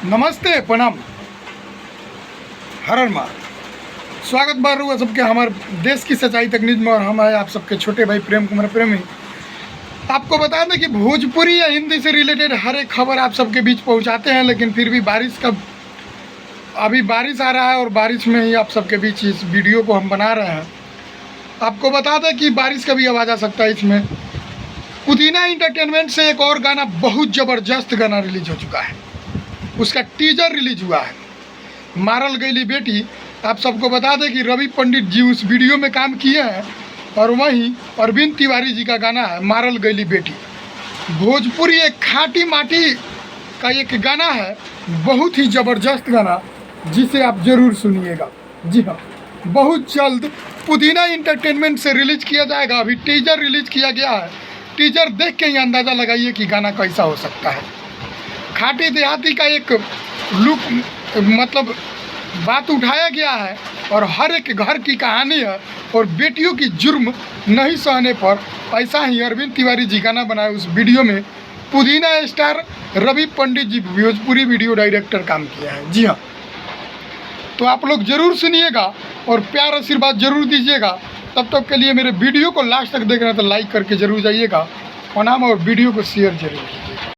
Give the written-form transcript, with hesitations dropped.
नमस्ते, प्रणाम, हर हर माँ। स्वागत बार हुआ सबके हमारे देश की सच्चाई तक न्यूज में, और हम आए आप सबके छोटे भाई प्रेम कुमार प्रेमी। आपको बता दें कि भोजपुरी या हिंदी से रिलेटेड हर एक खबर आप सबके बीच पहुंचाते हैं, लेकिन फिर भी अभी बारिश आ रहा है और बारिश में ही आप सबके बीच इस वीडियो को हम बना रहे हैं। आपको बता दें कि बारिश का भी आवाज़ आ सकता है इसमें। पुदीना इंटरटेनमेंट से एक और गाना, बहुत ज़बरदस्त गाना रिलीज हो चुका है। उसका टीजर रिलीज हुआ है, मारल गईली बेटी। आप सबको बता दें कि रवि पंडित जी उस वीडियो में काम किए हैं, और वहीं अरविंद तिवारी जी का गाना है मारल गईली बेटी। भोजपुरी एक खाटी माटी का एक गाना है, बहुत ही ज़बरदस्त गाना, जिसे आप ज़रूर सुनिएगा। जी हाँ, बहुत जल्द पुदीना इंटरटेनमेंट से रिलीज किया जाएगा। अभी टीजर रिलीज किया गया है, टीजर देख के ही अंदाज़ा लगाइए कि गाना कैसा हो सकता है। खाटी देहाती का एक लुक, मतलब बात उठाया गया है, और हर एक घर की कहानी है, और बेटियों की जुर्म नहीं सहने पर ऐसा ही अरविंद तिवारी जी गाना बनाए। उस वीडियो में पुदीना स्टार रवि पंडित जी भोजपुरी वीडियो डायरेक्टर काम किया है। जी हाँ, तो आप लोग ज़रूर सुनिएगा और प्यार आशीर्वाद ज़रूर दीजिएगा। तब तक के लिए मेरे वीडियो को लास्ट तक देखना तो लाइक करके ज़रूर जाइएगा, और वीडियो को शेयर जरूर कीजिएगा।